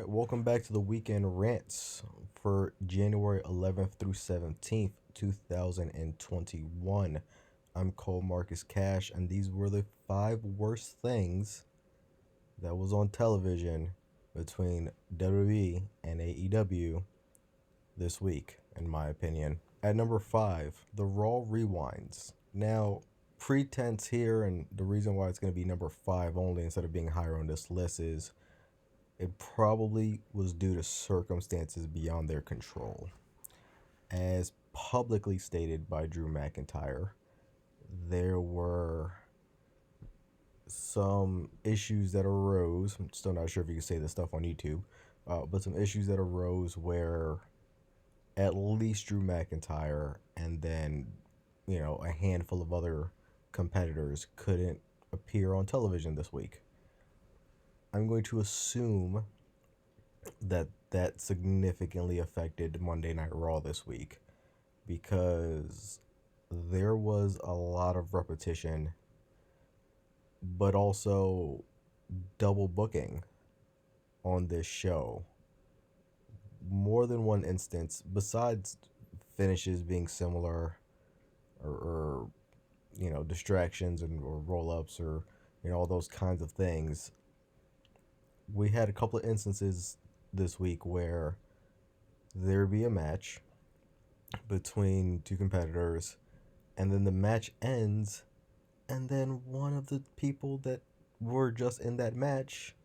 Alright, welcome back to the weekend rants for January 11th through 17th, 2021. I'm Cole Marcus Cash, and these were the 5 worst things that was on television between WWE and AEW this week, in my opinion. At number 5, the Raw Rewinds. Now, pretense here, and the reason why it's going to be number 5 only instead of being higher on this list is it probably was due to circumstances beyond their control. As publicly stated by Drew McIntyre, there were some issues that arose. I'm still not sure if you can say this stuff on YouTube, but some issues that arose where at least Drew McIntyre and then, a handful of other competitors couldn't appear on television this week. I'm going to assume that significantly affected Monday Night Raw this week because there was a lot of repetition, but also double booking on this show. More than one instance, besides finishes being similar or distractions or roll-ups or all those kinds of things, we had a couple of instances this week where there'd be a match between two competitors, and then the match ends, and then one of the people that were just in that match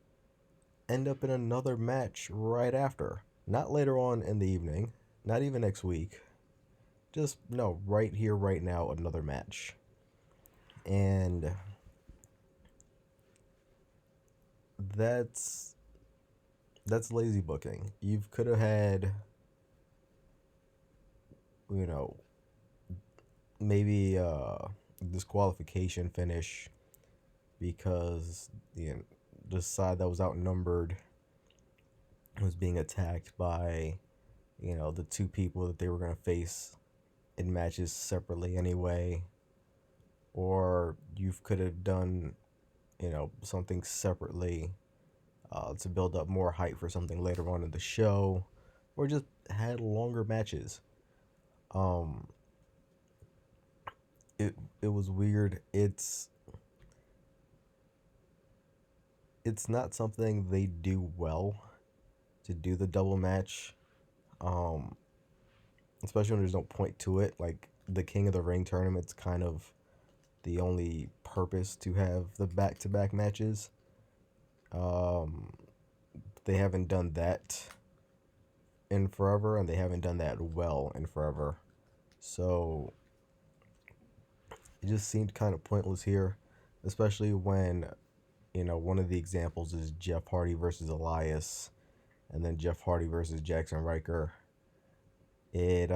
end up in another match right after. Not later on in the evening, not even next week. Just, no, right here, right now, another match. And that's lazy booking. You could have had, maybe disqualification finish because the side that was outnumbered was being attacked by the two people that they were going to face in matches separately anyway. Or you could have done something separately to build up more hype for something later on in the show, or just had longer matches. It was weird. It's not something they do well, to do the double match, especially when there's no point to it. Like the King of the Ring tournament's kind of the only purpose to have the back-to-back matches. They haven't done that in forever, and they haven't done that well in forever. So it just seemed kind of pointless here, especially when, one of the examples is Jeff Hardy versus Elias, and then Jeff Hardy versus Jackson Riker. It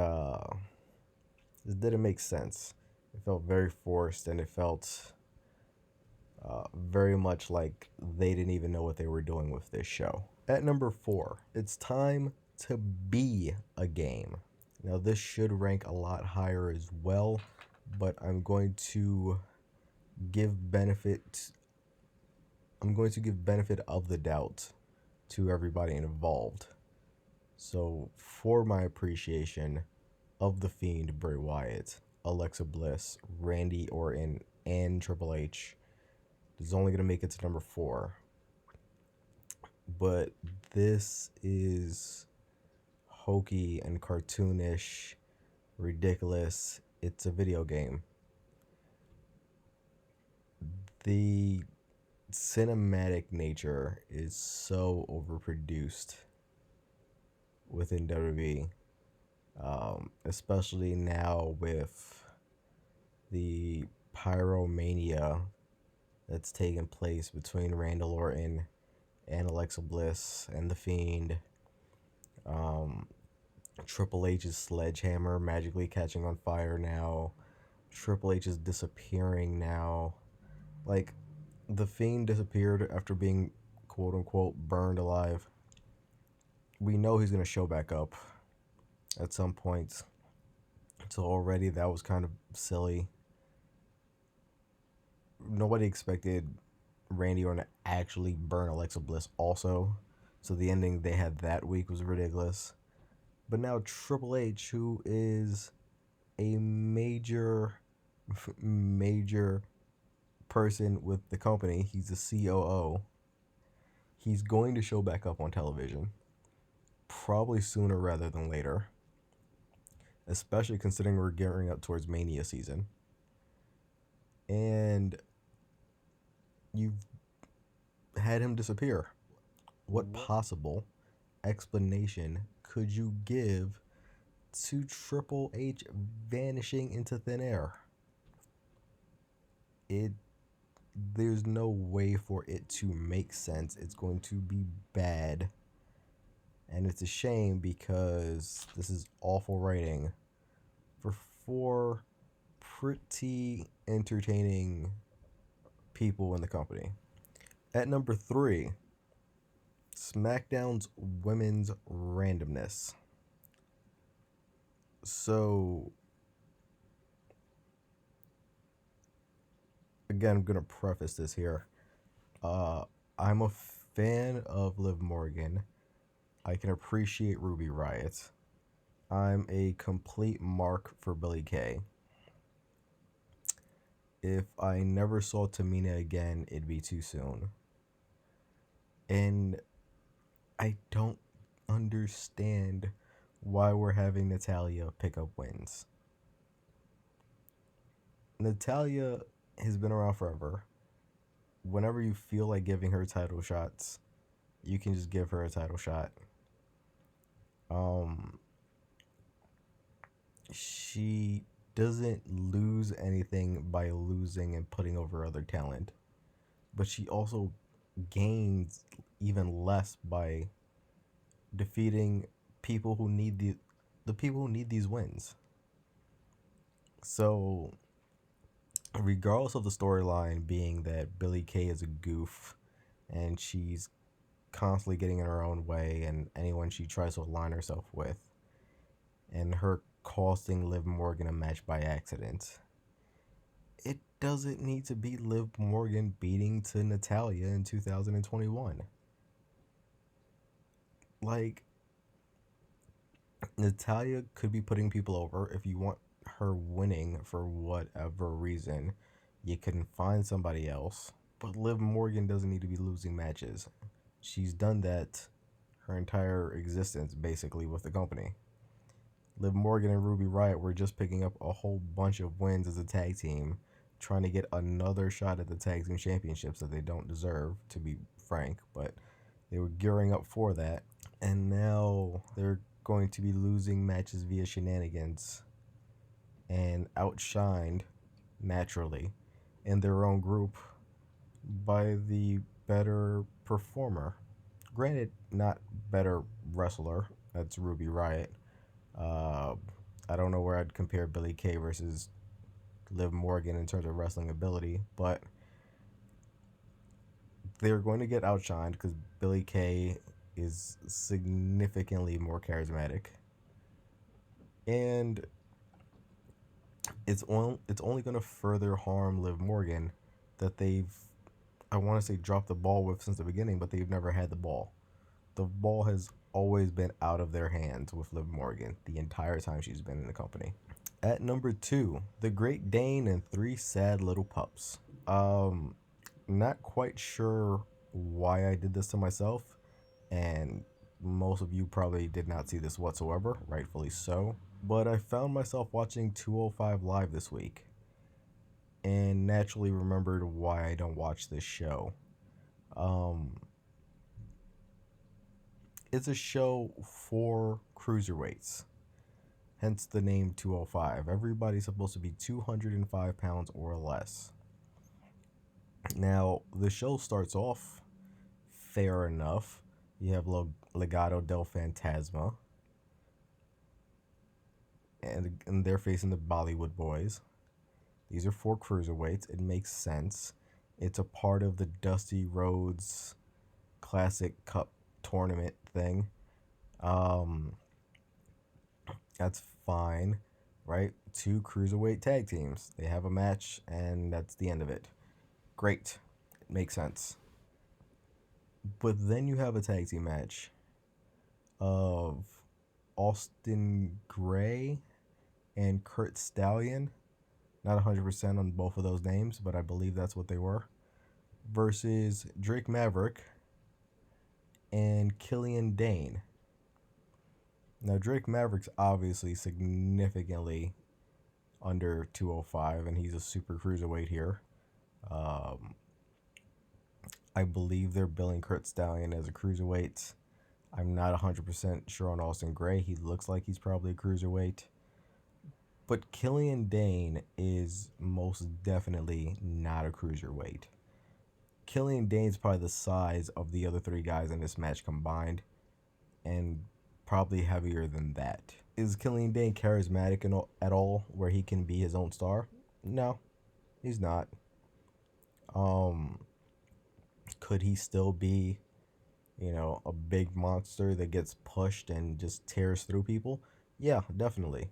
didn't make sense. It felt very forced, and it felt very much like they didn't even know what they were doing with this show. At number 4, it's time to be a game. Now, this should rank a lot higher as well, but I'm going to give benefit of the doubt to everybody involved. So, for my appreciation of The Fiend, Bray Wyatt, Alexa Bliss, Randy Orton, and Triple H, is only going to make it to number 4. But this is hokey and cartoonish, ridiculous. It's a video game. The cinematic nature is so overproduced within WWE, especially now with the pyromania that's taking place between Randy Orton and Alexa Bliss and The Fiend. Triple H's sledgehammer magically catching on fire now. Triple H is disappearing now. Like, The Fiend disappeared after being quote-unquote burned alive. We know he's going to show back up at some point. So already that was kind of silly. Nobody expected Randy Orton to actually burn Alexa Bliss also. So the ending they had that week was ridiculous. But now Triple H, who is a major person with the company, he's the COO. He's going to show back up on television, probably sooner rather than later, especially considering we're gearing up towards Mania season. And you've had him disappear. What possible explanation could you give to Triple H vanishing into thin air? There's no way for it to make sense. It's going to be bad. And it's a shame because this is awful writing for four pretty entertaining people in the company. At number 3, Smackdown's women's randomness. So, again, I'm going to preface this here. I'm a fan of Liv Morgan. I can appreciate Ruby Riott. I'm a complete mark for Billie Kay. If I never saw Tamina again, it'd be too soon. And I don't understand why we're having Natalya pick up wins. Natalya has been around forever. Whenever you feel like giving her title shots, you can just give her a title shot. She doesn't lose anything by losing and putting over other talent, but she also gains even less by defeating people who need the people who need these wins. So, regardless of the storyline being that Billie Kay is a goof and she's constantly getting in her own way and anyone she tries to align herself with, and her costing Liv Morgan a match by accident, it doesn't need to be Liv Morgan beating to Natalya in 2021. Like, Natalya could be putting people over. If you want her winning for whatever reason, you can find somebody else. But Liv Morgan doesn't need to be losing matches. She's done that her entire existence, basically, with the company. Liv Morgan and Ruby Riott were just picking up a whole bunch of wins as a tag team, trying to get another shot at the tag team championships that they don't deserve, to be frank, but they were gearing up for that. And now they're going to be losing matches via shenanigans and outshined, naturally, in their own group by the better performer. Granted, not better wrestler. That's Ruby Riott. I don't know where I'd compare Billie Kay versus Liv Morgan in terms of wrestling ability, but they're going to get outshined because Billie Kay is significantly more charismatic, and it's only going to further harm Liv Morgan that they've, I want to say, dropped the ball with since the beginning, but they've never had the ball. The ball has always been out of their hands with Liv Morgan the entire time she's been in the company. At number 2, The Great Dane and 3 Sad Little Pups. Not quite sure why I did this to myself, and most of you probably did not see this whatsoever, rightfully so. But I found myself watching 205 Live this week, and naturally remembered why I don't watch this show. It's a show for cruiserweights, hence the name 205. Everybody's supposed to be 205 pounds or less. Now, the show starts off fair enough. You have Legado del Fantasma, and they're facing the Bollywood Boys. These are 4 cruiserweights. It makes sense. It's a part of the Dusty Rhodes Classic Cup tournament thing. That's fine, right? 2 cruiserweight tag teams. They have a match, and that's the end of it. Great. It makes sense. But then you have a tag team match of Austin Gray and Kurt Stallion. Not 100% on both of those names, but I believe that's what they were. Versus Drake Maverick and Killian Dane. Now, Drake Maverick's obviously significantly under 205, and he's a super cruiserweight here. I believe they're billing Kurt Stallion as a cruiserweight. I'm not 100% sure on Austin Gray. He looks like he's probably a cruiserweight. But Killian Dane is most definitely not a cruiserweight. Killian Dane's probably the size of the other three guys in this match combined, and probably heavier than that. Is Killian Dane charismatic at all, where he can be his own star? No, he's not. Could he still be, a big monster that gets pushed and just tears through people? Yeah, definitely.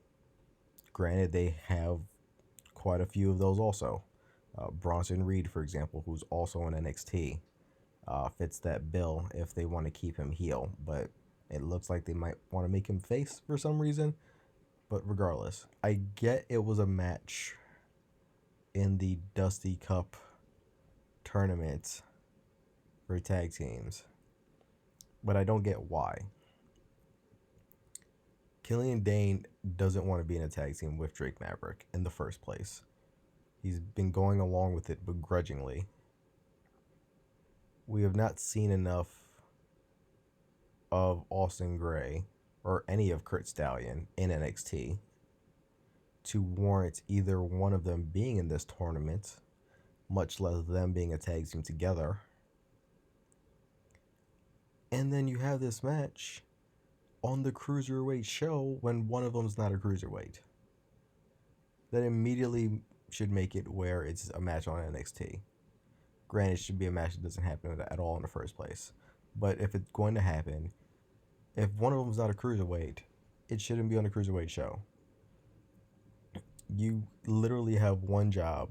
Granted, they have quite a few of those also. Bronson Reed, for example, who's also in NXT, fits that bill if they want to keep him heel. But it looks like they might want to make him face for some reason. But regardless, I get it was a match in the Dusty Cup tournament for tag teams, but I don't get why. Killian Dane doesn't want to be in a tag team with Drake Maverick in the first place. He's been going along with it begrudgingly. We have not seen enough of Austin Gray or any of Kurt Stallion in NXT to warrant either one of them being in this tournament, much less them being a tag team together. And then you have this match on the cruiserweight show when one of them's not a cruiserweight. That immediately should make it where it's a match on NXT. Granted, it should be a match that doesn't happen at all in the first place. But if it's going to happen, if one of them's not a cruiserweight, it shouldn't be on the cruiserweight show. You literally have one job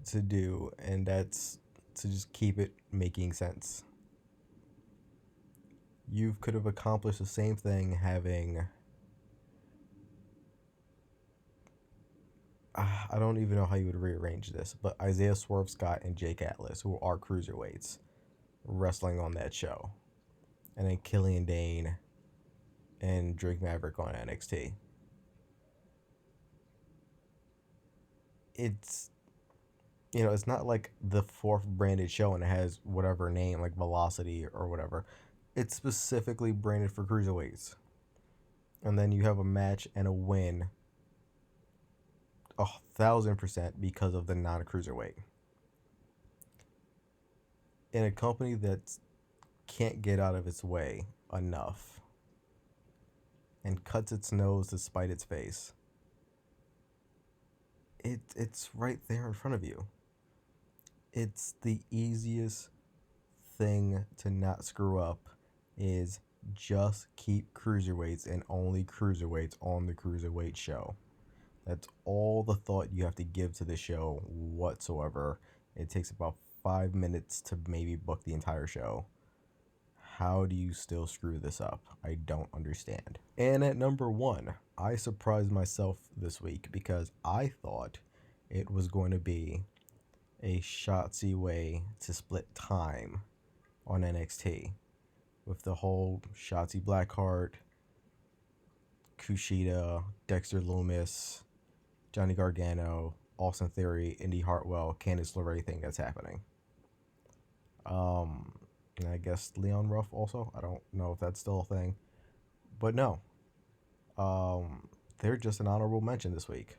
to do, and that's to just keep it making sense. You could have accomplished the same thing having... I don't even know how you would rearrange this, but Isaiah Swerve Scott and Jake Atlas, who are cruiserweights, wrestling on that show. And then Killian Dane and Drake Maverick on NXT. It's, it's not like the fourth branded show and it has whatever name, like Velocity or whatever. It's specifically branded for cruiserweights. And then you have a match and a win 1,000% because of the non-cruiserweight. In a company that can't get out of its way enough and cuts its nose to spite its face, it's right there in front of you. It's the easiest thing to not screw up is just keep cruiserweights and only cruiserweights on the cruiserweight show. That's all the thought you have to give to the show whatsoever. It takes about 5 minutes to maybe book the entire show. How do you still screw this up? I don't understand. And at number 1, I surprised myself this week because I thought it was going to be a Shotzi way to split time on NXT with the whole Shotzi Blackheart, Kushida, Dexter Lumis, Johnny Gargano, Austin Theory, Indy Hartwell, Candice LeRae thing that's happening. And I guess Leon Ruff also. I don't know if that's still a thing. But no. They're just an honorable mention this week.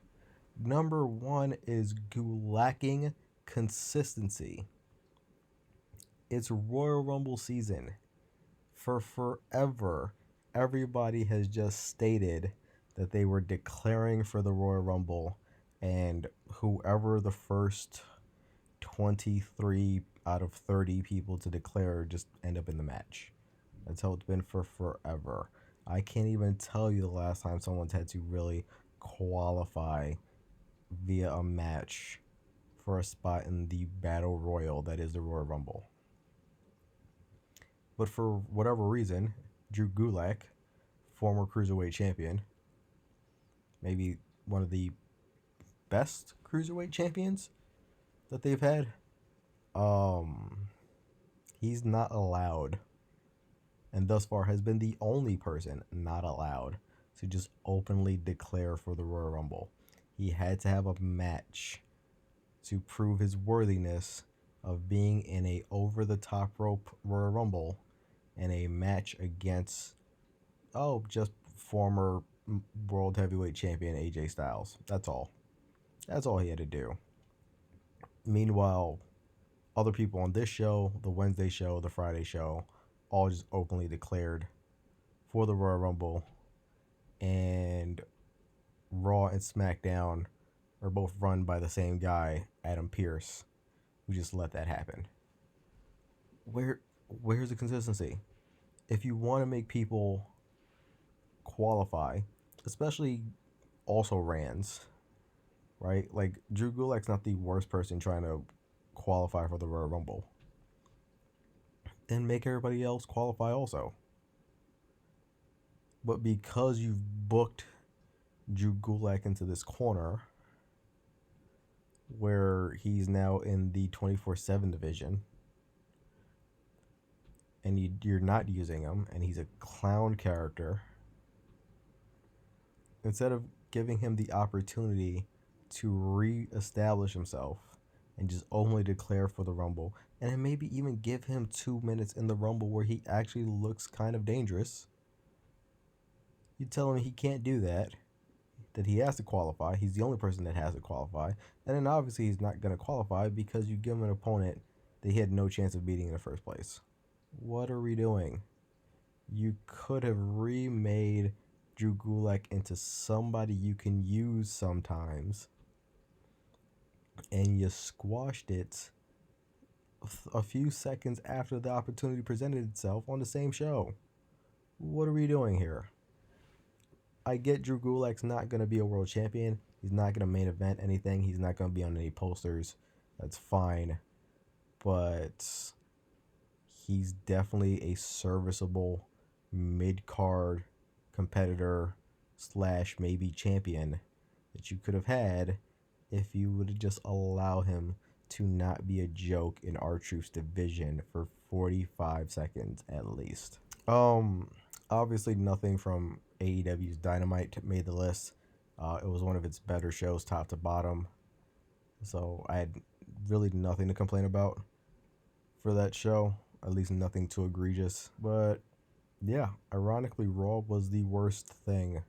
Number 1 is lacking consistency. It's Royal Rumble season. For forever, everybody has just stated that they were declaring for the Royal Rumble, and whoever the first 23 out of 30 people to declare just end up in the match. That's how it's been for forever. I can't even tell you the last time someone's had to really qualify via a match for a spot in the Battle Royal that is the Royal Rumble. But for whatever reason, Drew Gulak, former cruiserweight champion, maybe one of the best cruiserweight champions that they've had, he's not allowed, and thus far has been the only person not allowed to just openly declare for the Royal Rumble. He had to have a match to prove his worthiness of being in a over-the-top rope Royal Rumble and a match against, just former World Heavyweight Champion AJ Styles. That's all. That's all he had to do. Meanwhile, other people on this show, the Wednesday show, the Friday show, all just openly declared for the Royal Rumble, and Raw and SmackDown are both run by the same guy, Adam Pearce, who just let that happen. Where's the consistency? If you want to make people qualify, especially also Rands, right? Like, Drew Gulak's not the worst person trying to qualify for the Royal Rumble. Then make everybody else qualify also. But because you've booked Drew Gulak into this corner where he's now in the 24/7 division, and you're not using him, and he's a clown character, instead of giving him the opportunity to re-establish himself and just openly declare for the Rumble, and then maybe even give him 2 minutes in the Rumble where he actually looks kind of dangerous, you tell him he can't do that he has to qualify. He's the only person that has to qualify. And then obviously he's not going to qualify because you give him an opponent that he had no chance of beating in the first place. What are we doing? You could have remade Drew Gulak into somebody you can use sometimes, and you squashed it a few seconds after the opportunity presented itself on the same show. What are we doing here? I get Drew Gulak's not going to be a world champion. He's not going to main event anything. He's not going to be on any posters. That's fine. But he's definitely a serviceable mid-card competitor / maybe champion that you could have had if you would have just allowed him to not be a joke in R-Truth's division for 45 seconds at least. Obviously nothing from AEW's Dynamite made the list. It was one of its better shows top to bottom, so I had really nothing to complain about for that show, at least nothing too egregious. But yeah, ironically, Raw was the worst thing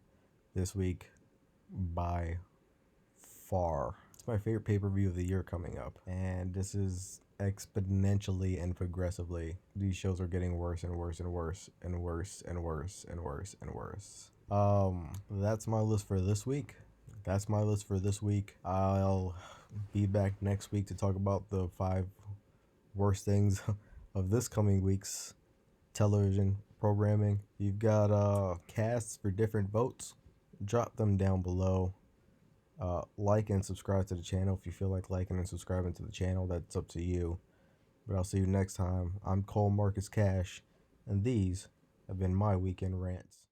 this week by far. It's my favorite pay-per-view of the year coming up, and this is exponentially and progressively. These shows are getting worse and worse and worse and worse and worse and worse and worse. That's my list for this week. I'll be back next week to talk about the 5 worst things of this coming week's television programming. You've got casts for different votes. Drop them down below. Like and subscribe to the channel if you feel like liking and subscribing to the channel. That's up to you. But I'll see you next time. I'm Cole Marcus Cash, and these have been my weekend rants.